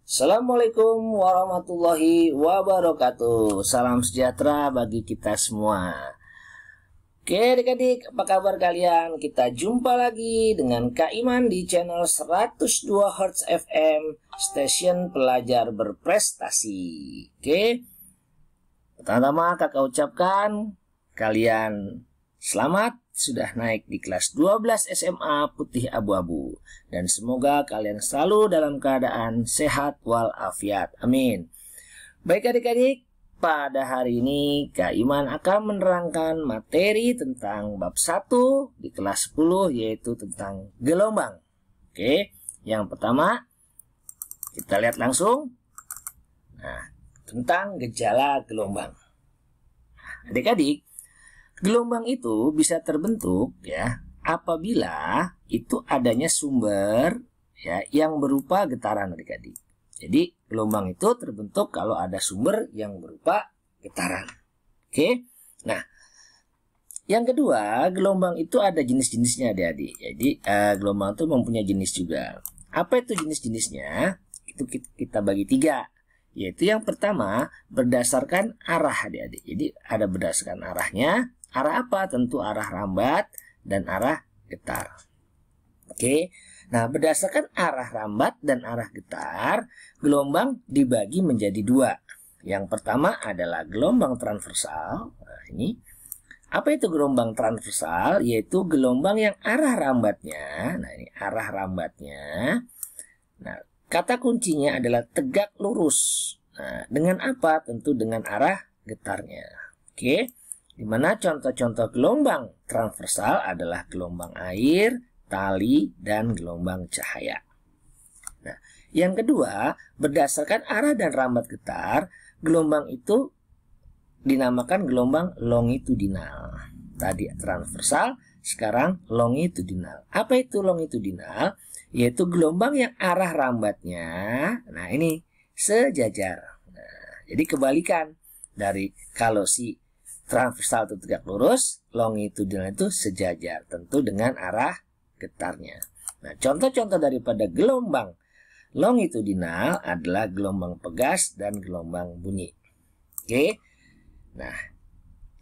Assalamualaikum warahmatullahi wabarakatuh. Salam sejahtera bagi kita semua. Oke adik-adik, apa kabar kalian? Kita jumpa lagi dengan Kak Iman di channel 102 Hz FM, stasiun pelajar berprestasi. Oke, pertama-tama kakak ucapkan kalian selamat sudah naik di kelas 12 SMA Putih Abu-Abu. Dan semoga kalian selalu dalam keadaan sehat walafiat. Amin. Baik adik-adik, pada hari ini Kak Iman akan menerangkan materi tentang bab 1 di kelas 10, yaitu tentang gelombang. Oke, yang pertama kita lihat langsung. Nah, tentang gejala gelombang. Adik-adik, gelombang itu bisa terbentuk ya apabila itu adanya sumber ya yang berupa getaran adik-adik. Jadi gelombang itu terbentuk kalau ada sumber yang berupa getaran. Oke. Nah, yang kedua, gelombang itu ada jenis-jenisnya adik-adik. Jadi gelombang itu mempunyai jenis juga. Apa itu jenis-jenisnya? Itu kita bagi 3. Yaitu yang pertama berdasarkan arah adik-adik. Jadi ada berdasarkan arahnya. Arah apa? Tentu arah rambat dan arah getar. Oke. Nah, berdasarkan arah rambat dan arah getar, gelombang dibagi menjadi 2. Yang pertama adalah gelombang transversal. Nah, ini. Apa itu gelombang transversal? Yaitu gelombang yang arah rambatnya. Nah, ini arah rambatnya. Nah, kata kuncinya adalah tegak lurus. Nah, dengan apa? Tentu dengan arah getarnya. Oke. Di mana contoh-contoh gelombang transversal adalah gelombang air, tali, dan gelombang cahaya. Nah, yang kedua, berdasarkan arah dan rambat getar, gelombang itu dinamakan gelombang longitudinal. Tadi transversal, sekarang longitudinal. Apa itu longitudinal? Yaitu gelombang yang arah rambatnya, nah ini sejajar. Nah, jadi kebalikan dari kalau si transversal itu tegak lurus, longitudinal itu sejajar, tentu dengan arah getarnya. Nah, contoh-contoh daripada gelombang longitudinal adalah gelombang pegas dan gelombang bunyi. Oke. Nah,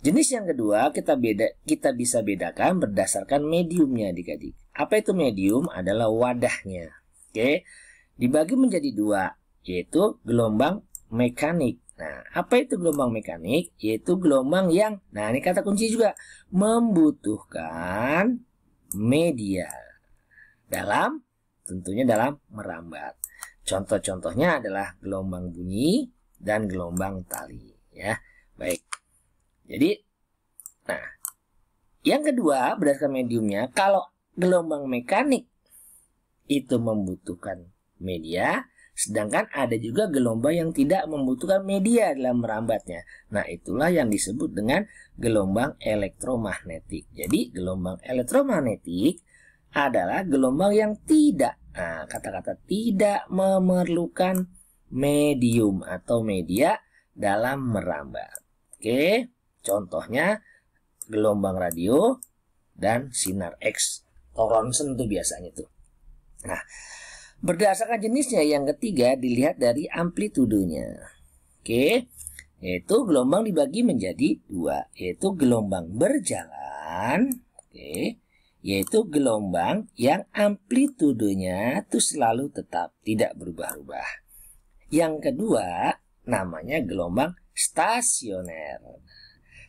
jenis yang kedua kita bisa bedakan berdasarkan mediumnya adik-adik. Apa itu medium? Adalah wadahnya. Oke. Dibagi menjadi 2, yaitu gelombang mekanik. Nah, apa itu gelombang mekanik? Yaitu gelombang yang, nah ini kata kunci juga, membutuhkan media tentunya dalam merambat. Contoh-contohnya adalah gelombang bunyi dan gelombang tali. Ya, baik. Jadi, nah, yang kedua berdasarkan mediumnya, kalau gelombang mekanik itu membutuhkan media, sedangkan ada juga gelombang yang tidak membutuhkan media dalam merambatnya. Nah, itulah yang disebut dengan gelombang elektromagnetik. Jadi, gelombang elektromagnetik adalah gelombang yang tidak, nah, kata-kata tidak memerlukan medium atau media dalam merambat. Oke, contohnya gelombang radio dan sinar X. Ronsen itu biasanya tuh. Nah, berdasarkan jenisnya yang ketiga dilihat dari amplitudenya. Oke, yaitu gelombang dibagi menjadi 2, yaitu gelombang berjalan, oke, yaitu gelombang yang amplitudenya itu selalu tetap, tidak berubah-ubah. Yang kedua namanya gelombang stasioner.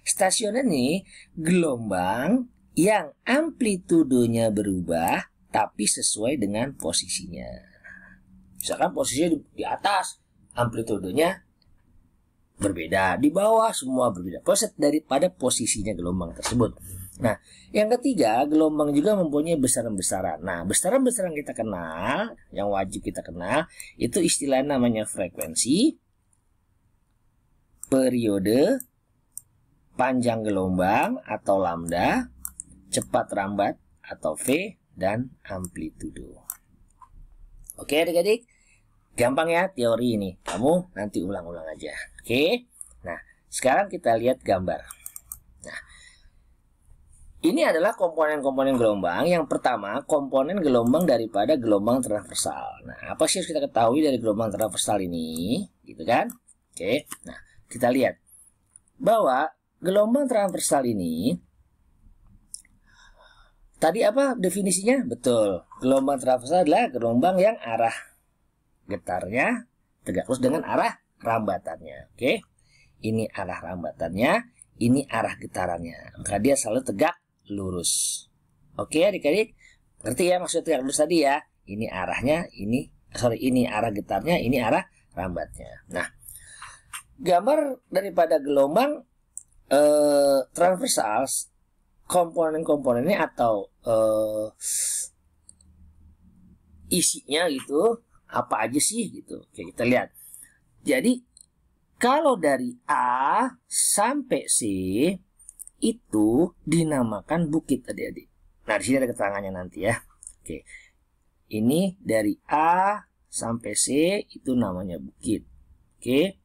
Stasioner ini gelombang yang amplitudenya berubah tapi sesuai dengan posisinya. Misalkan posisinya di atas, amplitudenya berbeda, di bawah semua berbeda, daripada posisinya gelombang tersebut. Nah, yang ketiga, gelombang juga mempunyai besaran-besaran. Nah, besaran-besaran kita kenal, yang wajib kita kenal, itu istilahnya namanya frekuensi, periode, panjang gelombang atau lambda, cepat rambat atau V, dan amplitudo. Oke adik-adik, gampang ya teori ini. Kamu nanti ulang-ulang aja. Oke. Nah, sekarang kita lihat gambar. Nah, Ini adalah komponen-komponen gelombang. Yang pertama, komponen gelombang daripada gelombang transversal. Nah, apa sih yang kita ketahui dari gelombang transversal ini? Gitu kan? Oke, nah kita lihat bahwa gelombang transversal ini, tadi apa definisinya? Betul, gelombang transversal adalah gelombang yang arah getarnya tegak lurus dengan arah rambatannya. Oke, ini arah rambatannya, ini arah getarannya. Maka dia selalu tegak lurus. Oke adik-adik, ngerti ya maksud tegak lurus tadi ya? Ini arahnya, ini arah getarnya, ini arah rambatnya. Nah, gambar daripada gelombang transversal, komponen-komponennya atau isinya gitu, apa aja sih gitu. Oke, kita lihat. Jadi kalau dari A sampai C itu dinamakan bukit adik-adik. Nah, di sini ada keterangannya nanti ya. Oke. Ini dari A sampai C itu namanya bukit. Oke.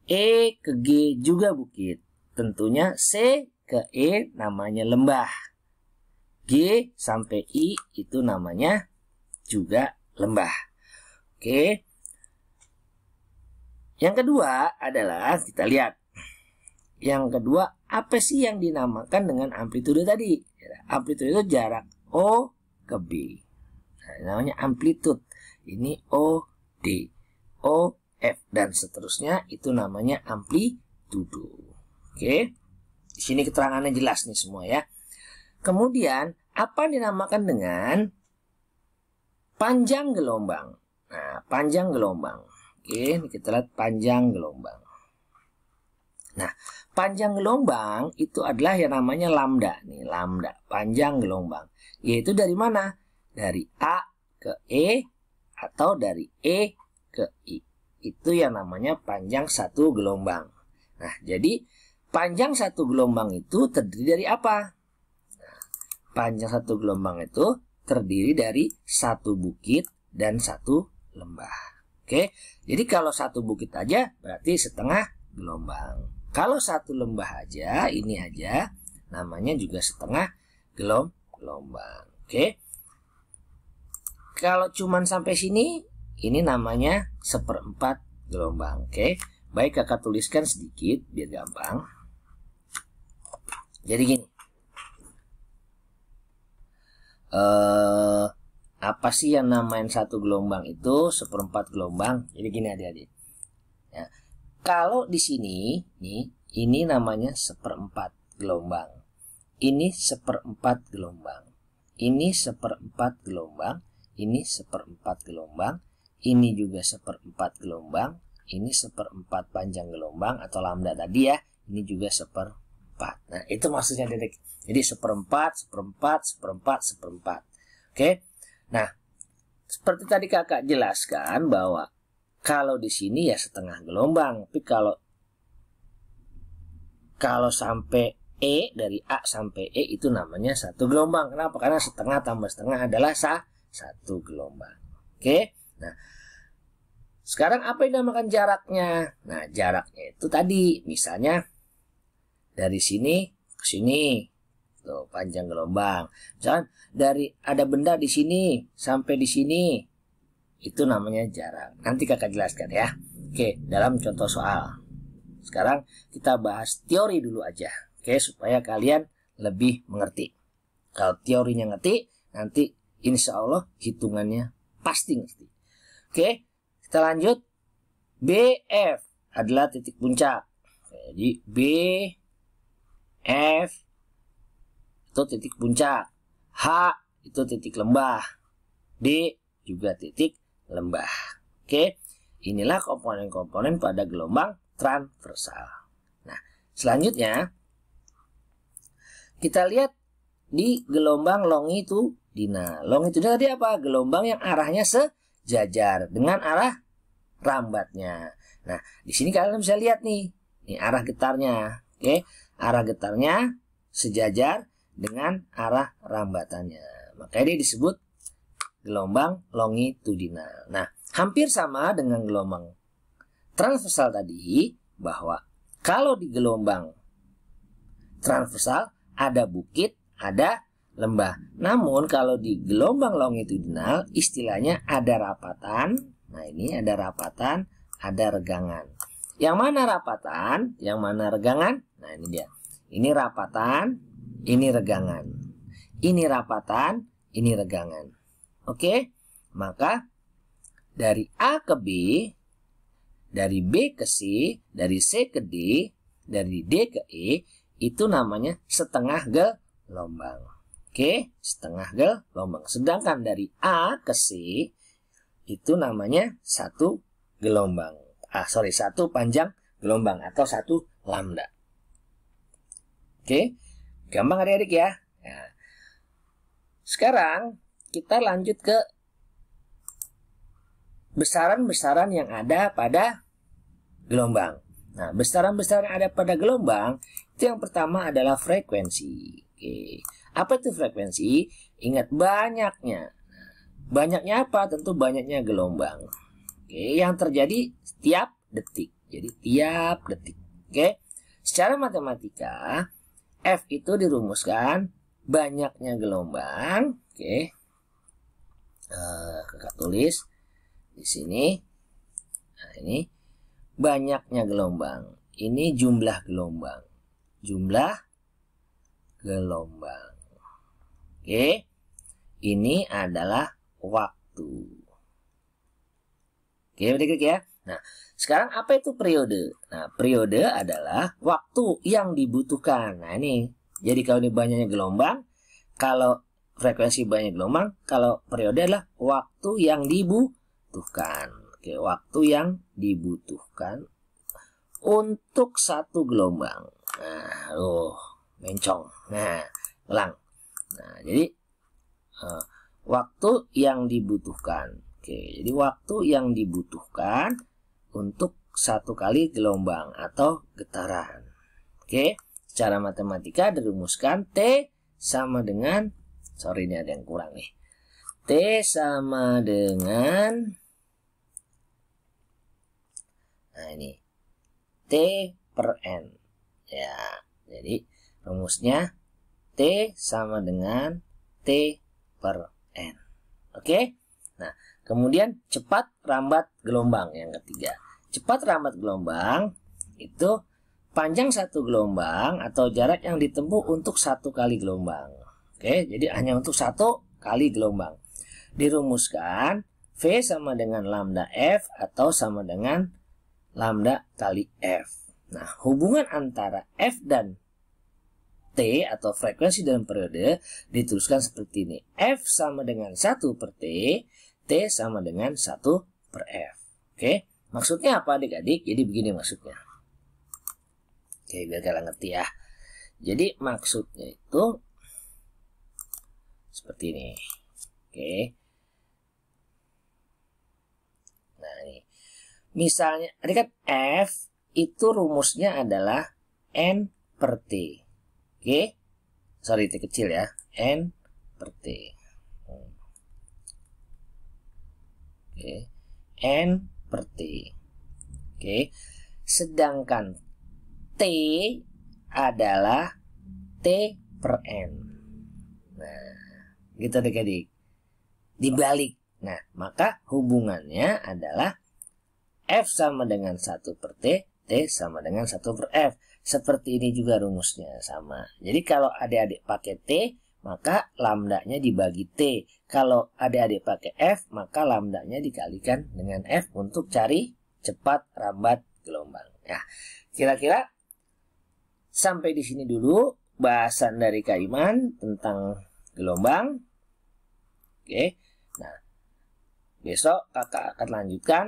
E ke G juga bukit. Tentunya C ke E namanya lembah. G sampai I itu namanya juga lembah. Oke. Yang kedua adalah kita lihat. Yang kedua, apa sih yang dinamakan dengan amplitude tadi? Amplitude itu jarak O ke B. Nah, namanya amplitude. Ini O, D, O, F, dan seterusnya. Itu namanya amplitudo. Oke. Di sini keterangannya jelas nih semua ya. Kemudian, apa dinamakan dengan panjang gelombang? Nah, panjang gelombang. Oke, ini kita lihat panjang gelombang. Nah, panjang gelombang itu adalah yang namanya lambda. Nih, lambda, panjang gelombang. Yaitu dari mana? Dari A ke E atau dari E ke I. Itu yang namanya panjang satu gelombang. Nah, jadi panjang satu gelombang itu terdiri dari apa? Nah, panjang satu gelombang itu terdiri dari satu bukit dan satu lembah. Oke, jadi kalau satu bukit aja berarti setengah gelombang. Kalau satu lembah aja, ini aja, namanya juga setengah gelombang. Oke. Kalau cuman sampai sini, ini namanya seperempat gelombang. Oke. Baik, kakak tuliskan sedikit biar gampang. Jadi gini. Apa sih yang namain satu gelombang itu? Seperempat gelombang. Jadi gini adik-adik. Ya. Kalau di sini, nih, ini namanya seperempat gelombang. Ini seperempat gelombang. Ini seperempat gelombang. Ini seperempat gelombang. Ini juga seperempat gelombang. Ini seperempat panjang gelombang atau lambda tadi ya. Ini juga seperempat. Nah, itu maksudnya detik. Jadi seperempat, seperempat, seperempat, seperempat. Oke. Nah, seperti tadi kakak jelaskan bahwa kalau di sini ya setengah gelombang, tapi kalau sampai E, dari A sampai E itu namanya satu gelombang. Kenapa? Karena setengah tambah setengah adalah satu gelombang. Oke. Nah, sekarang apa yang dinamakan jaraknya? Nah, jaraknya itu tadi misalnya dari sini ke sini. Tuh, panjang gelombang. Misalkan dari ada benda di sini sampai di sini. Itu namanya jarak. Nanti kakak jelaskan ya. Oke, dalam contoh soal. Sekarang kita bahas teori dulu aja. Oke, supaya kalian lebih mengerti. Kalau teorinya ngerti, nanti insya Allah hitungannya pasti ngerti. Oke, kita lanjut. BF adalah titik puncak. Jadi BF itu titik puncak. H itu titik lembah. D juga titik lembah. Oke, inilah komponen-komponen pada gelombang transversal. Nah, selanjutnya kita lihat di gelombang longitudinal. Longitudinal tadi apa? Gelombang yang arahnya sejajar dengan arah rambatnya. Nah, di sini kalian bisa lihat nih, ini arah getarnya. Oke, arah getarnya sejajar dengan arah rambatannya. Makanya dia disebut gelombang longitudinal. Nah, hampir sama dengan gelombang transversal tadi, bahwa kalau di gelombang transversal ada bukit, ada lembah. Namun kalau di gelombang longitudinal istilahnya ada rapatan. Nah, ini ada rapatan, ada regangan. Yang mana rapatan, yang mana regangan? Nah, ini dia. Ini rapatan, ini regangan. Ini rapatan, ini regangan. Oke? Maka dari A ke B, dari B ke C, dari C ke D, dari D ke E, itu namanya setengah gelombang. Oke, setengah gelombang. Sedangkan dari A ke C, itu namanya satu gelombang. Satu panjang gelombang atau satu lambda. Oke, gampang adik-adik ya. Nah, sekarang kita lanjut ke besaran-besaran yang ada pada gelombang. Nah, besaran-besaran yang ada pada gelombang itu yang pertama adalah frekuensi. Oke. Apa itu frekuensi? Ingat banyaknya. Banyaknya apa? Tentu banyaknya gelombang. Oke, yang terjadi setiap detik. Jadi tiap detik. Oke. Secara matematika F itu dirumuskan banyaknya gelombang. Oke. Kakak tulis di sini. Nah, ini banyaknya gelombang. Ini jumlah gelombang. Jumlah gelombang. Oke. Ini adalah waktu. Oke, adik-adik ya. Nah, sekarang apa itu periode? Nah, periode adalah waktu yang dibutuhkan. Nah, ini. Jadi kalau ini banyaknya gelombang, kalau frekuensi banyak gelombang, kalau periode adalah waktu yang dibutuhkan. Oke, waktu yang dibutuhkan untuk satu gelombang. Nah, mencong. Nah, ulang. Nah, jadi waktu yang dibutuhkan. Oke, jadi waktu yang dibutuhkan untuk satu kali gelombang atau getaran. Oke, secara matematika dirumuskan T sama dengan, sorry ini ada yang kurang nih. T sama dengan, nah ini, T per N. Ya, jadi rumusnya T sama dengan T per N. Oke? Nah, kemudian cepat rambat gelombang yang ketiga. Cepat rambat gelombang itu panjang satu gelombang atau jarak yang ditempuh untuk satu kali gelombang. Oke, jadi hanya untuk satu kali gelombang. Dirumuskan V sama dengan lambda F atau sama dengan lambda kali F. Nah, hubungan antara F dan T atau frekuensi dalam periode dituliskan seperti ini. F sama dengan 1 per T, T sama dengan 1 per F. Oke, maksudnya apa adik-adik? Jadi begini maksudnya. Oke, biar kalian ngerti ya. Jadi maksudnya itu seperti ini. Oke. Nah, ini. Misalnya, adik kan F itu rumusnya adalah N per T. Oke, sorry T kecil ya, N per T. Oke, N per T. Oke, sedangkan T adalah T per N. Nah, gitu adik-adik. Dibalik. Nah, maka hubungannya adalah F sama dengan 1 per T, T sama dengan 1 per F. Seperti ini juga rumusnya sama. Jadi kalau adik-adik pakai T, maka lambdanya dibagi T. Kalau adik-adik pakai F, maka lambdanya dikalikan dengan F untuk cari cepat rambat gelombang. Nah, kira-kira sampai di sini dulu bahasan dari Kak Iman tentang gelombang. Oke. Nah, besok kakak akan lanjutkan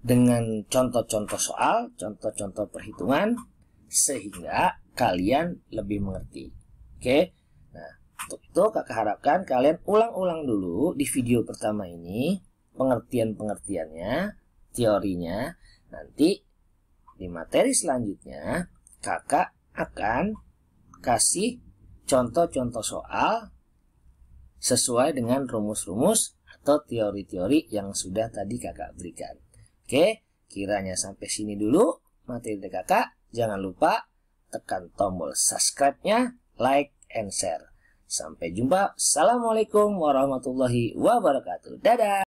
dengan contoh-contoh soal, contoh-contoh perhitungan, sehingga kalian lebih mengerti. Oke, nah untuk itu kakak harapkan kalian ulang-ulang dulu di video pertama ini, pengertian-pengertiannya, teorinya. Nanti di materi selanjutnya kakak akan kasih contoh-contoh soal sesuai dengan rumus-rumus atau teori-teori yang sudah tadi kakak berikan. Oke, kiranya sampai sini dulu materi dari kakak. Jangan lupa tekan tombol subscribe-nya, like, and share. Sampai jumpa. Assalamualaikum warahmatullahi wabarakatuh. Dadah.